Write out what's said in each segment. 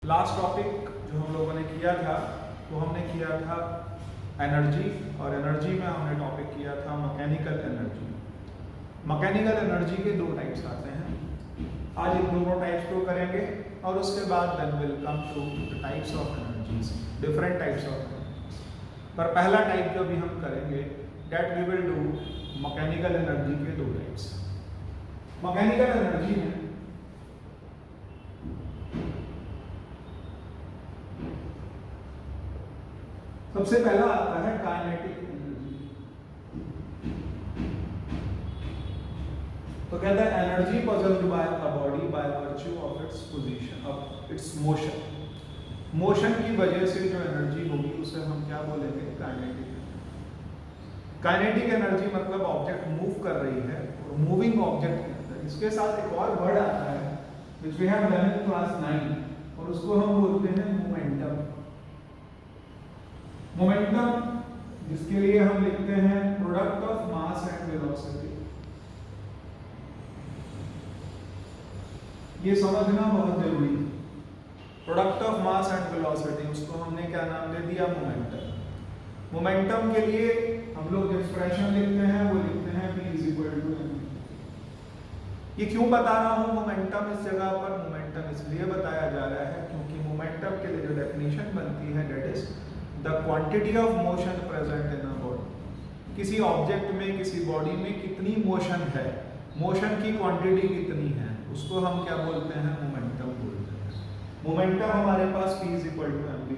Last topic जो हम लोगों ने किया था वो हमने किया था एनर्जी, और एनर्जी में हमने टॉपिक किया था मैकेनिकल एनर्जी। मैकेनिकल एनर्जी के दो टाइप्स आते हैं। आज इन दोनों टाइप्स को करेंगे और उसके बाद then will come to the types of energies, different types of energies. पर पहला टाइप जो भी हम करेंगे that we will do mechanical energy के दो टाइप्स। मैकेनिकल एनर्जी में सबसे पहला आता है काइनेटिक एनर्जी। तो कहता है energy possessed by a body by virtue of its position of its motion. Motion की वजह से जो एनर्जी होगी उसे हम क्या बोलेंगे? Kinetic energy. काइनेटिक एनर्जी मतलब ऑब्जेक्ट मूव कर रही है और मूविंग ऑब्जेक्ट के अंदर इसके साथ एक और वर्ड आता है which we have learn in class 9 और उसको हम बोलते हैं मोमेंटम। मोमेंटम जिसके लिए हम लिखते हैं product of mass and velocity. ये समझना बहुत जरूरी है। Product of mass and velocity, उसको हमने क्या नाम दे दिया? मोमेंटम। मोमेंटम के लिए हम लोग एक्सप्रेशन लिखते हैं वो लिखते हैं v = m। ये क्यों बता रहा हूं मोमेंटम इस जगह पर? मोमेंटम इसलिए बताया जा रहा है क्योंकि मोमेंटम के लिए जो डेफिनेशन बनती है that is the quantity of motion present in a body. किसी ऑब्जेक्ट में, किसी बॉडी में कितनी मोशन है, मोशन की क्वांटिटी कितनी है, उसको हम क्या बोलते हैं? मोमेंटम बोलते हैं। मोमेंटम हमारे पास v = m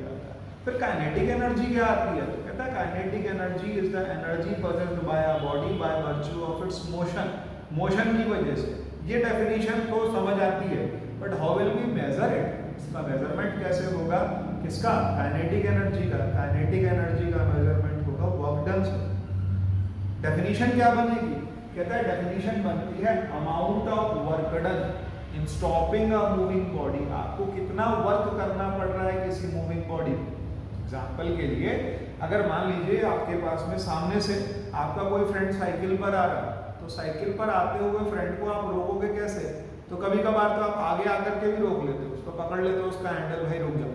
आता है। फिर काइनेटिक एनर्जी क्या आती है? तो कहता है kinetic energy is the energy possessed by a body by virtue of its motion. Motion की वजह से। ये डेफिनेशन तो समझ आती है, but how will we measure it? इसका मेजरमेंट कैसे होगा? किसका? काइनेटिक एनर्जी का। काइनेटिक एनर्जी का मेजरमेंट होगा वर्क डन से। डेफिनेशन क्या बनेगी? कहता है डेफिनेशन बनती है amount of work done in stopping a moving body. आपको कितना वर्क करना पड़ रहा है किसी मूविंग बॉडी। एग्जांपल के लिए अगर मान लीजिए आपके पास में सामने से आपका कोई फ्रेंड साइकिल पर आ रहा है, तो साइकिल पर आते हुए फ्रेंड को आप रोकोगे कैसे? तो कभी कभार तो आप आगे आकर के भी रोक लेते हो, उसको पकड़ लेते हो उसका हैंडल, भाई रुक जाओ।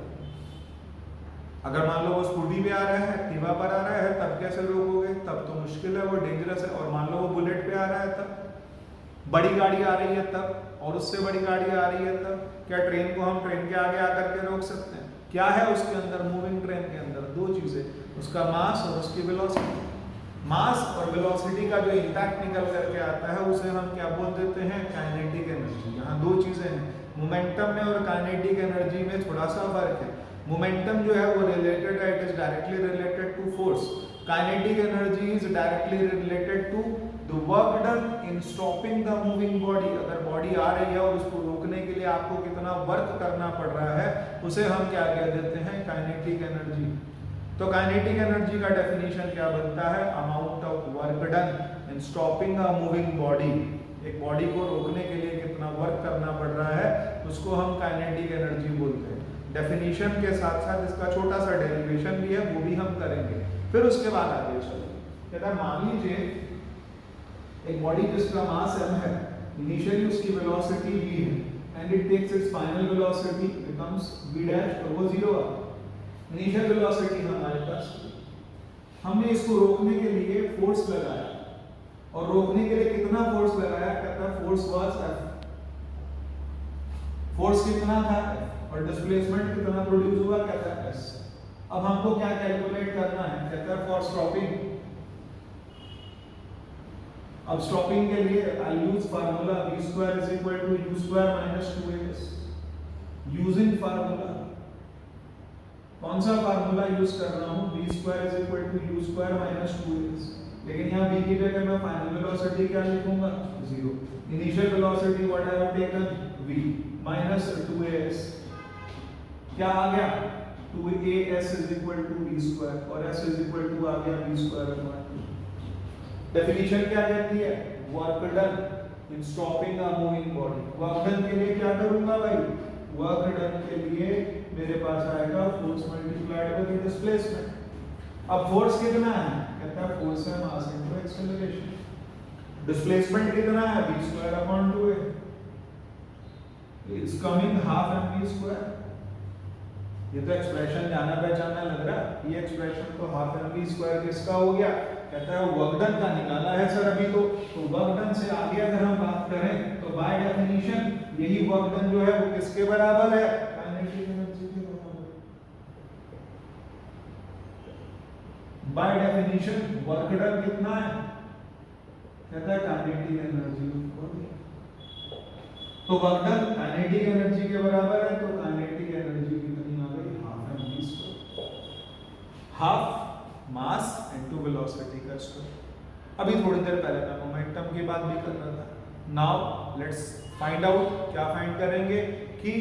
अगर मान लो वो स्कूटी पे आ रहा है, एक्टिवा पर आ रहा है, तब कैसे रोकोगे? तब तो मुश्किल है, वो डेंजरस है। और मान लो वो बुलेट पे आ रहा है, तब बड़ी गाड़ी आ रही है तब, और उससे बड़ी गाड़ी आ रही है तब। क्या ट्रेन को हम ट्रेन के आगे आकर के रोक सकते हैं? क्या है उसके अंदर? मूविंग ट्रेन के अंदर दो चीजें, उसका मास और उसकी वेलोसिटी। मास और वेलोसिटी का जो इंपैक्ट निकल करके आता है उसे हम क्या बोल देते हैं? Kinetic energy. यहाँ दो चीजें हैं, मोमेंटम में और काइनेटिक एनर्जी में थोड़ा सा फर्क है। मोमेंटम जो है वो रिलेटेड है, it is directly related to force. Kinetic energy is directly related to the work done in stopping the moving body. अगर बॉडी आ रही है और उसको रोकने के लिए आपको कितना वर्क करना पड़ रहा है, उसे हम क्या कह देते हैं? Kinetic energy. तो काइनेटिक एनर्जी का डेफिनेशन क्या बनता है? Amount of work done in stopping a moving body. एक बॉडी को रोकने के लिए कितना वर्क करना पड़ रहा है उसको हम काइनेटिक एनर्जी बोलते हैं। डेफिनेशन के साथ साथ इसका छोटा सा डेरिवेशन भी है, वो भी हम करेंगे। फिर उसके बाद आगे चलो। कहता है मान लीजिए एक बॉडी जिसका मास m है, इनिशियली उसकी वेलोसिटी v है and it takes its final velocity becomes v dash और वो 0 आ। इनिशियल वेलोसिटी हमारे पास, हमने इसको रोकने के लिए फोर्स लगाया, और रोकने के लिए कितना फोर्स लगाया? कहता है फोर्स वाज F। फोर्स कितना था? और डिस्प्लेसमेंट कितना प्रोड्यूस हुआ? कहता है S। अब हमको क्या कैलकुलेट करना है? कहता है फॉर स्टॉपिंग। अब स्टॉपिंग के लिए I use formula v² = u² - 2as। Using formula, कौन सा फार्मूला यूज कर रहा हूं? v² = u² - 2as। लेकिन यहाँ v की जगह मैं फाइनल वेलोसिटी क्या लिखूंगा? 0। Initial velocity what I have taken? v minus 2as। क्या आ गया? 2as = v² और s = आ गया v²/2। डेफिनेशन क्या कहती है? Work done in stopping a moving body. Work done के लिए क्या करूंगा भाई? वर्क डन के लिए मेरे पास आएगा फोर्स मल्टीप्लाइड बाय डिस्प्लेसमेंट। अब फोर्स कितना है? कहता है फोर्स है मास इनटू एक्सेलरेशन। डिस्प्लेसमेंट कितना है? v²/2a। It's coming ½ mv²। ये तो एक्सप्रेशन जाना पहचाना लग रहा है। ये एक्सप्रेशन तो हाफ एम वी स्क्वायर किसका हो गया, कहता है वर्क डन का निकाला है सर अभी तो वर्क डन से आगे अगर हम बात करें तो बाय डेफिनेशन यही वर्क डन जो है वो किसके बराबर है, काइनेटिक एनर्जी के बराबर। बाय डेफिनेशन वर्क डन कितना है, कहता है काइनेटिक एनर्जी। तो वर्क डन काइनेटिक एनर्जी के बराबर है, तो काइनेटिक एनर्जी कितनी आ गई, half M V square, half mass into velocity का स्क्वायर। अभी थोड़ी देर पहले मैं मोमेंटम की बात भी कर रहा था। नाउ लेट्स फाइंड आउट, क्या फाइंड करेंगे कि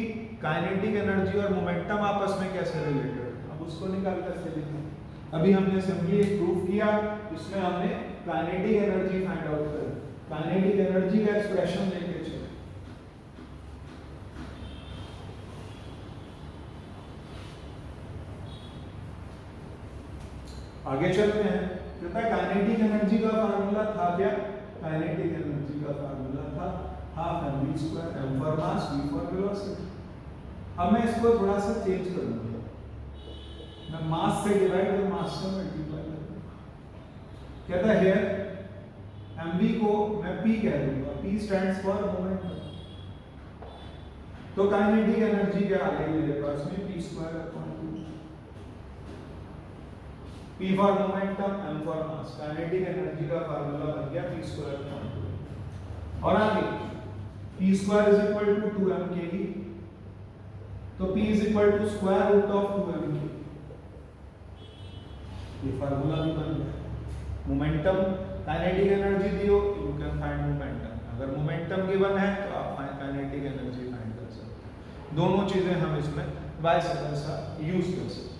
काइनेटिक एनर्जी और मोमेंटम आपस में कैसे रिलेटेड है, अब उसको निकाल कर चलेंगे। अभी हमने सिंपली एक प्रूफ किया, इसमें हमने काइनेटिक एनर्जी फाइंड आउट करी, काइनेटिक एनर्जी का एक्सप्रेशन लेके चले। आगे चलते हैं, कहता है काइनेटिक एनर्जी का फार्मूला था क्या, काइनेटिक एनर्जी का फार्मूला था half M V square, M for mass, V for velocity. अब मैं इसको थोड़ा सा चेंज कर दूंगा, मैं मास से डिवाइड और मास से मल्टीप्लाई कर दूंगा। कहता है हियर एम वी को मैं पी कह दूंगा, पी स्टैंड्स फॉर मोमेंटम। तो काइनेटिक एनर्जी क्या आ गई मेरे पास में, P square upon 2, P for momentum, M for mass. Kinetic energy का फार्मूला बन गया P स्क्वायर अपॉन 2। और आगे P square is equal to 2m kg, तो P is equal to square root of 2m kg। ये formula भी बन गया। मोमेंटम काइनेटिक एनर्जी दियो, यू कैन फाइंड मोमेंटम। अगर मोमेंटम गिवन है तो आप काइनेटिक एनर्जी फाइंड कर सकते हैं। दोनों चीजें हम इसमें वाइस वर्सा यूज कर सकते हैं।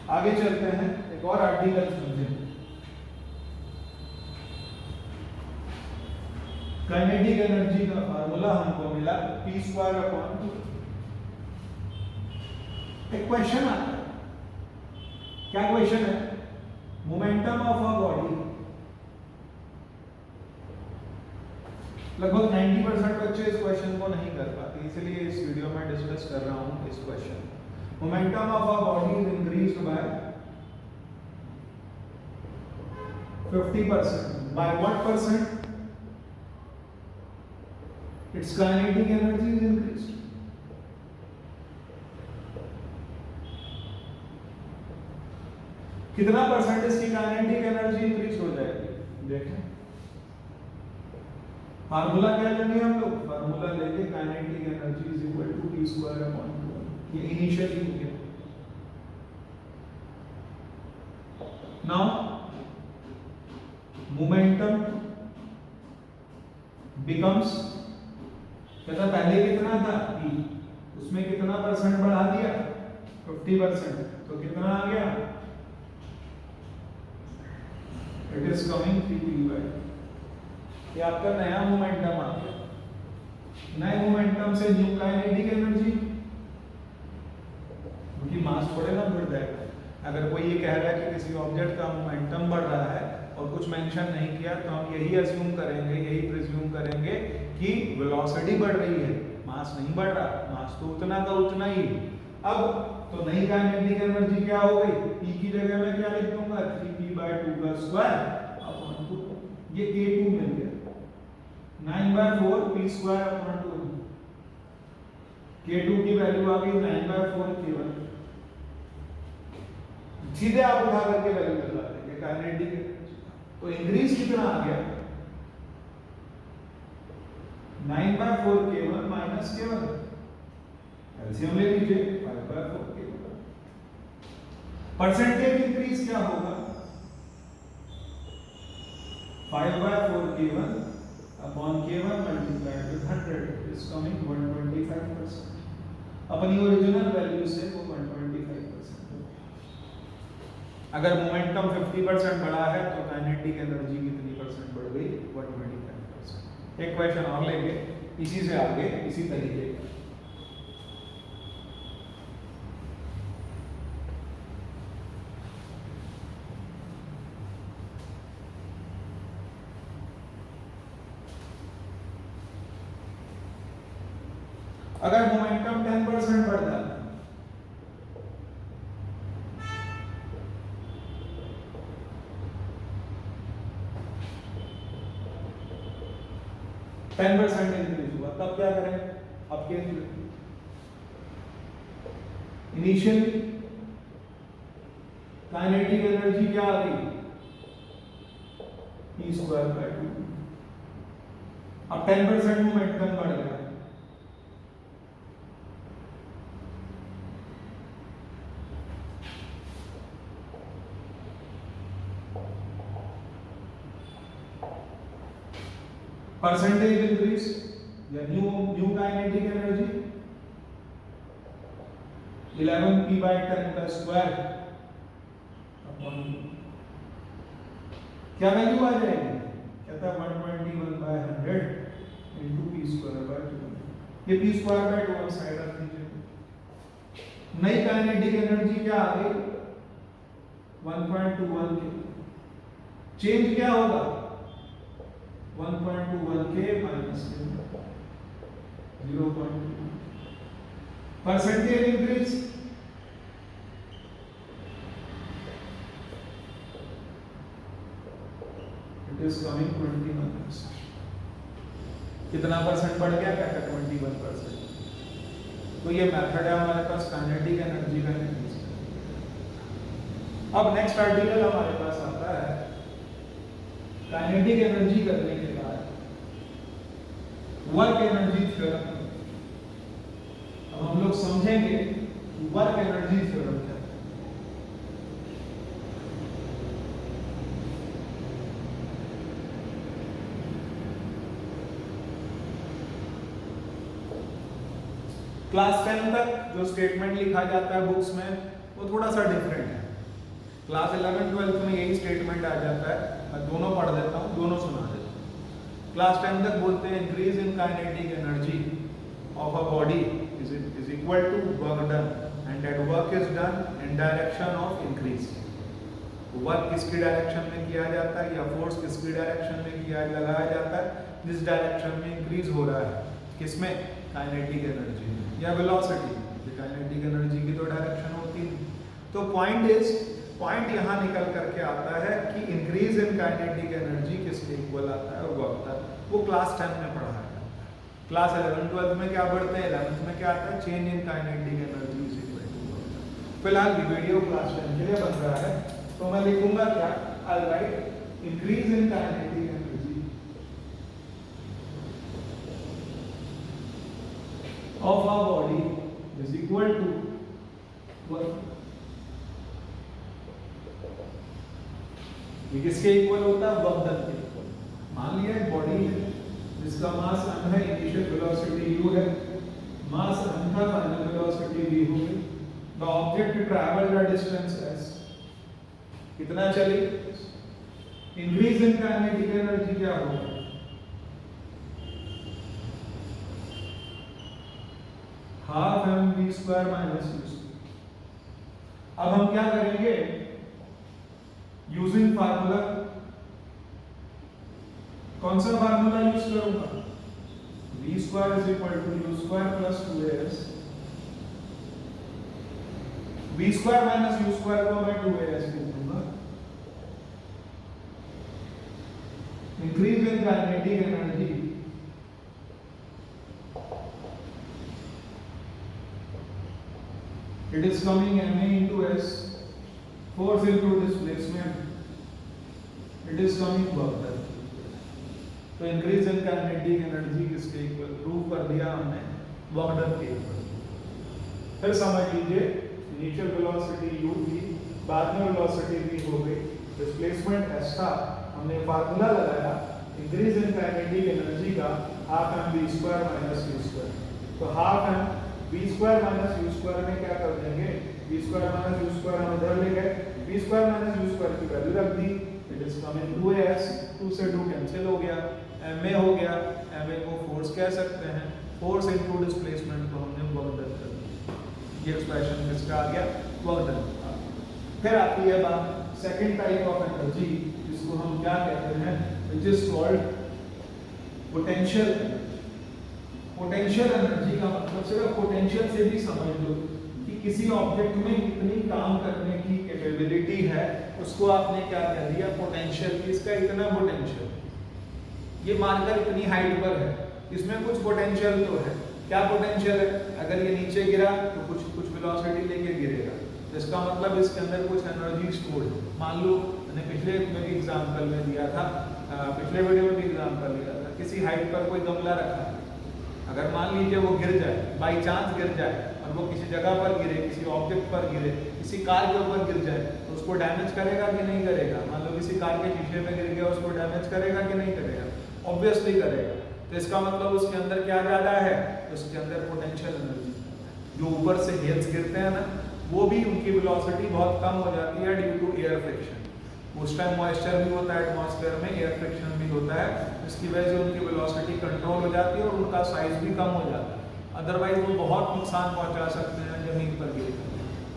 आगे चलते हैं, एक और आर्टिकल समझें। काइनेटिक एनर्जी का फार्मूला हमको मिला P स्क्वायर अपॉन 2। एक क्वेश्चन आता है, क्या क्वेश्चन है, मोमेंटम ऑफ अ बॉडी। लगभग 90% बच्चे इस क्वेश्चन को नहीं कर पाते, इसलिए इस वीडियो में डिस्कस कर रहा हूं इस question. Momentum of a body is increased by 50%, by what percent? Its kinetic energy is increased. कितना परसेंट इसकी काइनेटिक एनर्जी इंक्रीज हो जाएगी, देखें। फार्मूला क्या लेंगे हम लोग, फार्मूला लेंगे kinetic energy is equal to P square upon 2। ये इनिशियली हो गया। नाउ मोमेंटम बिकम्स, कहता पहले कितना था P, उसमें कितना परसेंट बढ़ा दिया 50%, तो कितना आ गया, इट इज कमिंग 3p/। ये आपका नया मोमेंटम आ गया। नए मोमेंटम से न्यू काइनेटिक एनर्जी, क्योंकि मास थोड़े ना बढ़ जाएगा। अगर कोई ये कह रहा है कि किसी ऑब्जेक्ट का मोमेंटम बढ़ रहा है और कुछ मेंशन नहीं किया, तो हम यही अज्यूम करेंगे, यही प्रिज्यूम करेंगे कि वेलोसिटी बढ़ रही है, मास नहीं बढ़ रहा, मास तो उतना का उतना ही। अब तो नई काइनेटिक एनर्जी क्या हो गई, P की जगह मैं क्या लिख दूंगा, 3p/2 का स्क्वायर अपॉन 2, ये K2 मिल गया। 9/4 P स्क्वायर अपॉन 2, K2 की वैल्यू आ गई 9/4 K1। सीधे आप उठा करके वैल्यू निकाल देंगे काइनेटिक एनर्जी, तो इंक्रीज कितना आ गया, 9/4 K1 माइनस K1, एलसीएम ले लीजिए 5/4 K1। परसेंटेज इंक्रीज क्या होगा, 5/4 K1 upon K1 multiplied with 100 is coming 125%। अपनी ओरिजिनल वैल्यू से वो 125%। अगर मोमेंटम 50% बढ़ा है तो काइनेटिक एनर्जी कितनी परसेंट बढ़ गई, 125%। एक क्वेश्चन और लेंगे इसी से आगे इसी तरीके का। अगर मोमेंटम 10% बढ़ जाता है 10% इंक्रीज हुआ, तब क्या करें? अब केस इनिशियली काइनेटिक एनर्जी क्या आ गई? E²/2। अब 10% मोमेंटम बढ़ गया, परसेंटेज इंक्रीज या न्यू काइनेटिक एनर्जी 11p/10 का स्क्वायर अपॉन क्या वैल्यू आ जाएगी? कहता है 121/100 इंटू p²/2। ये p²/2 हम साइड रख दीजिए। नई काइनेटिक एनर्जी क्या आ गई? 1.21 के। चेंज क्या होगा? 1.21 के minus 0.2। Percentage increase it is coming 21%। कितना परसेंट बढ़ गया? कहता 21%। तो ये मेथड है हमारे पास काइनेटिक एनर्जी का इंक्रीज। अब नेक्स्ट आर्टिकल हमारे पास आता है काइनेटिक एनर्जी करने के बाद वर्क एनर्जी थ्योरम। अब हम लोग समझेंगे वर्क एनर्जी थ्योरम क्या है। क्लास 10 तक जो स्टेटमेंट लिखा जाता है बुक्स में वो थोड़ा सा डिफरेंट है। क्लास 11-12 में यही स्टेटमेंट आ जाता है। मैं दोनों पढ़ देता हूँ, दोनों सुना देता हूँ। क्लास 10 तक बोलते हैं increase in kinetic energy of a body is equal to work done and that work is done in direction of increase. Work किसकी डायरेक्शन में किया जाता है या फोर्स किसकी डायरेक्शन में किया लगाया जाता है? जिस डायरेक्शन में इंक्रीज हो रहा है, किसमें? काइनेटिक एनर्जी या वेलोसिटी। काइनेटिक एनर्जी की तो डायरेक्शन होती है। तो पॉइंट यहाँ निकल करके आता है कि इंक्रीज इन काइनेटिक एनर्जी किसके इक्वल आता है? Work done. वो क्लास 10 में पढ़ाया जाता है। क्लास 11-12 में क्या पढ़ते हैं? 11th में क्या आता है? Change in kinetic energy is equal to work done. फिलहाल ये वीडियो क्लास 10 के लिए बन रहा है, तो मैं लिखूंगा क्या? I write increase in kinetic energy of our body is equal to work। ये किसके इक्वल होता है? वर्क डन के इक्वल। मान लिया एक बॉडी है जिसका मास m है, इनिशियल वेलोसिटी u है, मास m का फाइनल वेलोसिटी v होगी। The object travelled a distance s। कितना चली? इंक्रीज इन काइनेटिक एनर्जी क्या होगा? Half mv² minus u²। अब हम क्या करेंगे? यूजिंग फार्मूला, कौन सा फार्मूला यूज करूंगा? v² is equal to u² plus 2as। v² minus u² को मैं 2as लिख दूंगा। Increase in kinetic energy it is coming ma into s, force into displacement, it is coming work done। तो increase in kinetic energy किसके equal? Prove कर दिया हमने, work done के इक्वल। फिर समझ लीजिए इनिशियल वेलोसिटी u थी, बाद में वेलोसिटी v हो गई, डिस्प्लेसमेंट s था, हमने फार्मूला लगाया इंक्रीज इन काइनेटिक एनर्जी का हाफ mv² माइनस u²। तो half m v² minus u² में क्या कर देंगे? v² माइनस u² हम इधर ले गए, v² माइनस u² की वैल्यू रख दी, इट इज कमिंग 2as। 2 से 2 कैंसिल हो गया, ma हो गया। ma को फोर्स कह सकते हैं, फोर्स इनटू डिस्प्लेसमेंट को हमने वर्क डन कर दिया। ये एक्सप्रेशन किसका आ गया? Work done. फिर आती है बात सेकंड टाइप ऑफ एनर्जी, जिसको हम क्या कहते हैं? Which is called potential. Potential energy का मतलब सिर्फ पोटेंशियल से भी समझ लो कि किसी ऑब्जेक्ट में कितनी काम करने की कैपेबिलिटी है, उसको आपने क्या कह दिया? पोटेंशियल। इसका इतना पोटेंशियल, ये मानकर इतनी हाइट पर है, इसमें कुछ पोटेंशियल तो है। क्या पोटेंशियल है? अगर ये नीचे गिरा तो कुछ वेलोसिटी लेके गिरेगा, तो इसका मतलब इसके अंदर कुछ एनर्जी स्टोर है। मान लो मैंने पिछले में भी एग्जांपल में दिया था, पिछले वीडियो में भी एग्जांपल दिया था, किसी हाइट पर कोई गमला रखा है, अगर मान लीजिए वो गिर जाए, बाई चांस गिर जाए और वो किसी जगह पर गिरे, किसी ऑब्जेक्ट पर गिरे, किसी कार के ऊपर गिर जाए, तो उसको डैमेज करेगा कि नहीं करेगा? मान लो किसी कार के शीशे में गिर गया, उसको डैमेज करेगा कि नहीं करेगा? ऑब्वियसली करेगा। तो इसका मतलब उसके अंदर क्या ज्यादा है? उसके अंदर पोटेंशियल एनर्जी। जो ऊपर से हेल्स गिरते हैं ना, वो भी उनकी वेलोसिटी बहुत कम हो जाती है ड्यू टू एयर फ्रिक्शन। उस टाइम मॉइस्चर भी होता है एटमॉस्फेयर में, एयर फ्रिक्शन भी होता है, इसकी वजह से उनकी वेलोसिटी कंट्रोल हो जाती है और उनका साइज भी कम हो जाता है। अदरवाइज वो बहुत नुकसान पहुंचा सकते हैं जमीन पर गिरकर।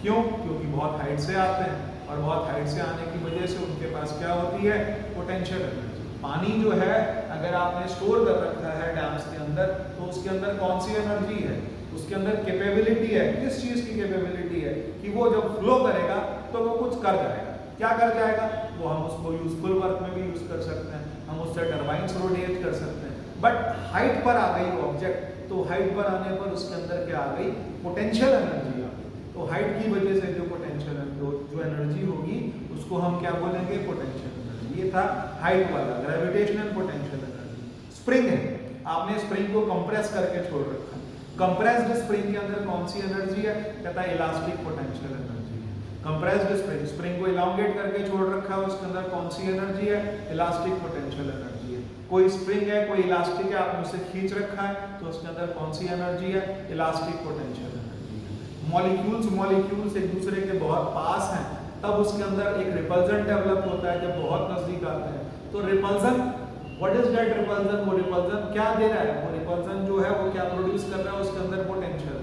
क्यों? क्योंकि बहुत हाइट से आते हैं और बहुत हाइट से आने की वजह से उनके पास क्या होती है? Potential energy. पानी जो है अगर आपने स्टोर कर रखा है डैम्स के अंदर, तो उसके अंदर कौन सी एनर्जी है? उसके अंदर कैपेबिलिटी है। किस चीज की कैपेबिलिटी है? कि वो जब फ्लो करेगा तो वो कुछ कर जाएगा। क्या कर जाएगा? वो हम उसको यूजफुल वर्क में भी यूज कर सकते हैं, हम उससे टरबाइंस रोटेट कर सकते हैं। बट हाइट पर आ गई ऑब्जेक्ट, तो हाइट पर आने पर उसके अंदर क्या आ गई? पोटेंशियल एनर्जी आ गई। तो हाइट की वजह से जो पोटेंशियल जो एनर्जी होगी उसको हम क्या बोलेंगे? Potential energy. ये था हाइट वाला, ग्रेविटेशनल पोटेंशियल एनर्जी। स्प्रिंग है, आपने स्प्रिंग को कंप्रेस करके छोड़ रखा है, कंप्रेस्ड स्प्रिंग के अंदर कौन सी एनर्जी है? कहता है इलास्टिक पोटेंशियल एनर्जी है। कंप्रेस्ड स्प्रिंग, स्प्रिंग को इलांगेट करके छोड़ रखा है, उसके अंदर कौन सी एनर्जी है? इलास्टिक पोटेंशियल एनर्जी है। कोई स्प्रिंग है, कोई इलास्टिक है, आपने उसे खींच रखा है, तो उसके अंदर कौन सी एनर्जी है? इलास्टिक पोटेंशियल एनर्जी है। मॉलिक्यूल्स एक दूसरे के बहुत पास हैं, तब उसके अंदर एक रिपल्जन डेवलप होता है जब बहुत नजदीक आते हैं। तो repulsion, what is that repulsion? वो रिपल्जन क्या दे रहा है? वो रिपल्जन जो है वो क्या प्रोड्यूस कर रहा है? उसके अंदर पोटेंशियल।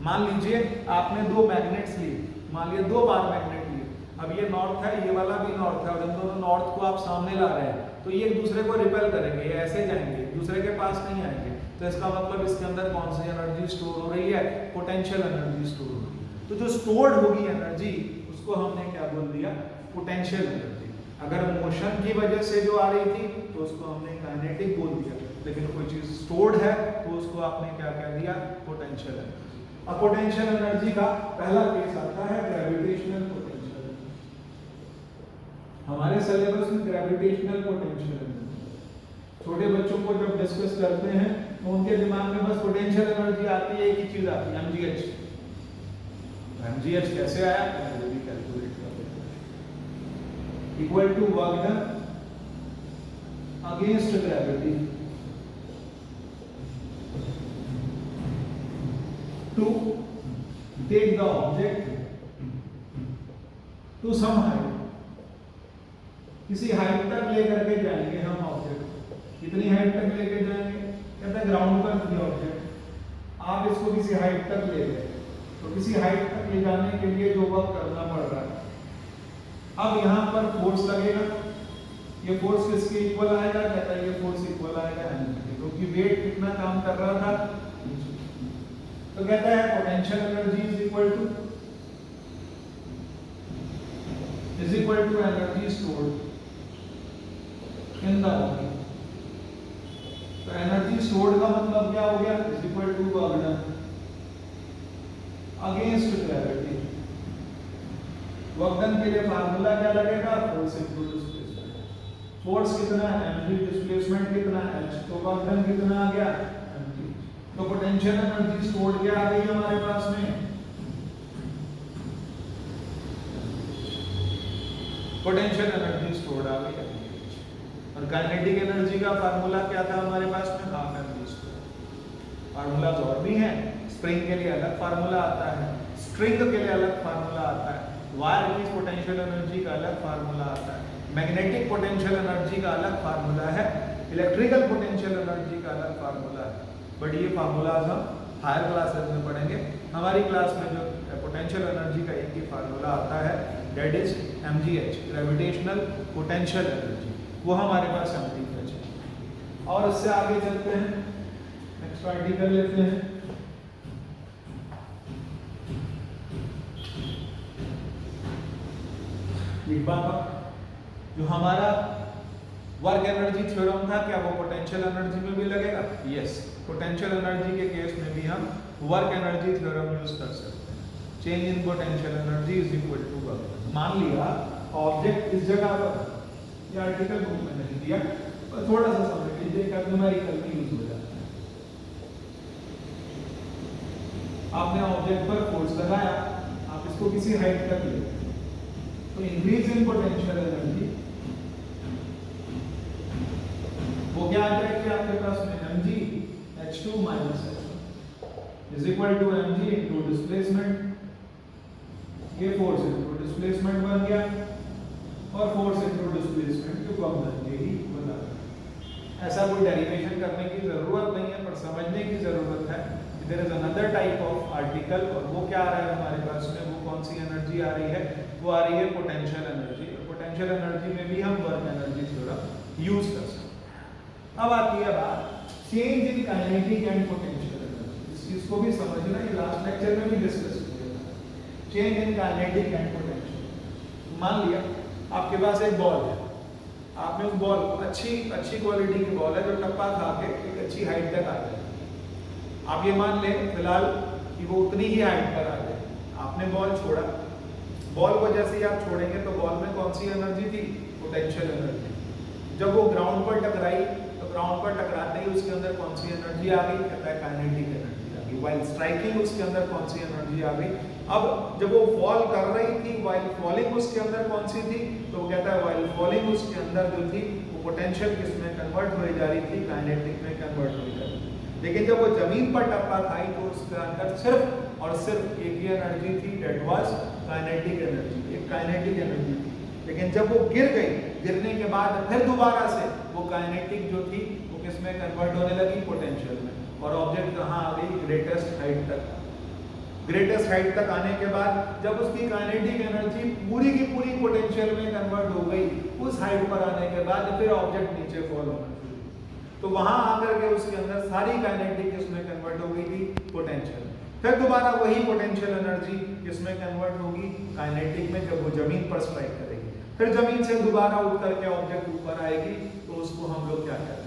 मान लीजिए आपने दो मैग्नेट्स लिए, मान लीजिए दो बार मैग्नेट लिए, अब ये नॉर्थ है, ये वाला भी नॉर्थ है, और इन दोनों नॉर्थ को आप सामने ला रहे हैं, तो ये एक दूसरे को रिपेल करेंगे, ये ऐसे जाएंगे, एक दूसरे के पास नहीं आएंगे। तो इसका मतलब इसके अंदर कौन सी एनर्जी स्टोर हो रही है? पोटेंशियल एनर्जी स्टोर हो रही है। तो जो स्टोर्ड होगी एनर्जी, उसको हमने क्या बोल दिया? Potential energy. अगर मोशन की वजह से जो आ रही थी तो उसको हमने काइनेटिक बोल दिया, लेकिन कोई चीज स्टोर्ड है तो उसको आपने क्या कह दिया? Potential energy. अब पोटेंशियल एनर्जी का पहला केस आता है ग्रेविटेशनल पोटेंशियल। हमारे सिलेबस में ग्रेविटेशनल पोटेंशियल एनर्जी, छोटे बच्चों को जब डिस्कस करते हैं तो उनके दिमाग में बस पोटेंशियल एनर्जी आती है, एक ही चीज आती है, mgh। mgh कैसे आया? भी कैलकुलेट कर लेते हैं। Equal to work done against gravity to take the object to some height। किसी हाइट तक लेकर के जाएंगे हम ऑब्जेक्ट। कितनी हाइट तक लेके जाएंगे? कहता है ग्राउंड पर थी ऑब्जेक्ट, आप इसको किसी हाइट तक ले गए, तो किसी हाइट तक ले जाने के लिए जो वर्क करना पड़ रहा है, अब यहाँ पर फोर्स लगेगा, ये फोर्स किसके इक्वल आएगा? कहता है ये फोर्स इक्वल आएगा एनर्जी, क्योंकि वेट कितना काम कर रहा था। तो कहता है potential energy is equal to energy stored in the body. तो एनर्जी स्टोर्ड का मतलब क्या हो गया? Is equal to work done against gravity. Work done के लिए फार्मूला क्या लगेगा? Force into displacement. फोर्स कितना है? mg, डिस्प्लेसमेंट कितना है? h। तो वर्क डन कितना आ गया? mg। तो पोटेंशियल एनर्जी स्टोर्ड क्या आ गई हमारे पास में? पोटेंशियल एनर्जी स्टोर्ड आ गई। और काइनेटिक एनर्जी का फार्मूला क्या था हमारे पास में? Half mg square. फार्मूलाज और भी हैं, स्प्रिंग के लिए अलग फार्मूला आता है, स्ट्रिंग के लिए अलग फार्मूला आता है, वायर की पोटेंशियल एनर्जी का अलग फार्मूला आता है, मैग्नेटिक पोटेंशियल एनर्जी का अलग फार्मूला है, इलेक्ट्रिकल पोटेंशियल एनर्जी का अलग फार्मूला है। बट ये फार्मूलाज हम हायर क्लासेस में पढ़ेंगे। हमारी क्लास में जो पोटेंशियल एनर्जी का एक ही फार्मूला आता है, that is mgh, gravitational potential energy, वो हमारे पास mgh है। और इससे आगे चलते हैं, नेक्स्ट आर्टिकल लेते हैं। जो हमारा वर्क एनर्जी थ्योरम था, क्या वो पोटेंशियल एनर्जी में भी लगेगा? यस, पोटेंशियल एनर्जी के केस में भी हम वर्क एनर्जी थ्योरम यूज कर सकते हैं। Change in potential energy is equal to work. मान लिया ऑब्जेक्ट इस जगह पर, ये आर्टिकल बुक में नहीं दिया, पर थोड़ा सा समझ लीजिए, एक न्यूमेरिकल भी यूज हो जाता है। आपने ऑब्जेक्ट पर फोर्स लगाया, आप इसको किसी हाइट तक ले, तो इंक्रीज इन पोटेंशियल एनर्जी वो क्या आ जाएगी आपके पास में, mg h2 minus h1 is equal to mg into displacement. ये फोर्स इनटू डिस्प्लेसमेंट बन गया, और फोर्स इनटू डिस्प्लेसमेंट जो कम बन ही बना। ऐसा कोई डेरिवेशन करने की जरूरत नहीं है, पर समझने की जरूरत है। There is another type of article, और वो क्या आ रहा है हमारे पास में, वो कौन सी एनर्जी आ रही है, वो आ रही है पोटेंशियल एनर्जी। और पोटेंशियल एनर्जी में भी हम वर्क एनर्जी थ्योरम यूज कर सकते हैं। अब आती है बात change in kinetic and potential energy. इस चीज को भी समझना, ये लास्ट लेक्चर में भी डिस्कस किया था। Change in kinetic and potential. मान लिया आपके पास एक बॉल है, आपने उस बॉल को अच्छी क्वालिटी की बॉल है जो टप्पा खा के एक अच्छी हाइट तक आ जाए। आप ये मान लें फिलहाल कि वो उतनी ही हाइट पर आ जाए। आपने बॉल छोड़ा, बॉल को जैसे ही आप छोड़ेंगे तो बॉल में कौन सी एनर्जी थी, पोटेंशियल एनर्जी। जब वो ग्राउंड पर टकराई तो ग्राउंड पर टकराते ही उसके अंदर कौन सी एनर्जी आ गई, कहता है काइनेटिक एनर्जी आ गई। व्हाइल स्ट्राइकिंग उसके अंदर कौन सी एनर्जी आ गई। अब जब वो फॉल कर रही थी, व्हाइल फॉलिंग उसके अंदर कौन सी थी, तो वो कहता है व्हाइल फॉलिंग उसके अंदर जो थी वो पोटेंशियल किसमें कन्वर्ट हो जा रही थी, काइनेटिक में कन्वर्ट हो जा रही थी। लेकिन जब वो जमीन पर टप्पा खाई तो उसके अंदर सिर्फ और सिर्फ एक ही एनर्जी थी, दैट वाज काइनेटिक एनर्जी, एक काइनेटिक एनर्जी थी। लेकिन जब वो गिर गई, गिरने के बाद फिर दोबारा से वो काइनेटिक जो थी वो किसमें कन्वर्ट होने लगी, पोटेंशियल में। और ऑब्जेक्ट कहाँ आ गई, ग्रेटेस्ट हाइट तक। ग्रेटेस्ट हाइट तक आने के बाद जब उसकी काइनेटिक एनर्जी पूरी की पूरी पोटेंशियल में कन्वर्ट हो गई, उस हाइट पर आने के बाद फिर ऑब्जेक्ट नीचे फॉल होना शुरू, तो वहां आकर के उसके अंदर सारी काइनेटिक किसमें कन्वर्ट हो गई थी, पोटेंशियल। फिर दोबारा वही पोटेंशियल एनर्जी किसमें कन्वर्ट होगी, काइनेटिक में, जब वो जमीन पर स्ट्राइक करेगी। फिर जमीन से दोबारा उठ करके ऑब्जेक्ट ऊपर आएगी, तो उसको हम लोग क्या कहते हैं,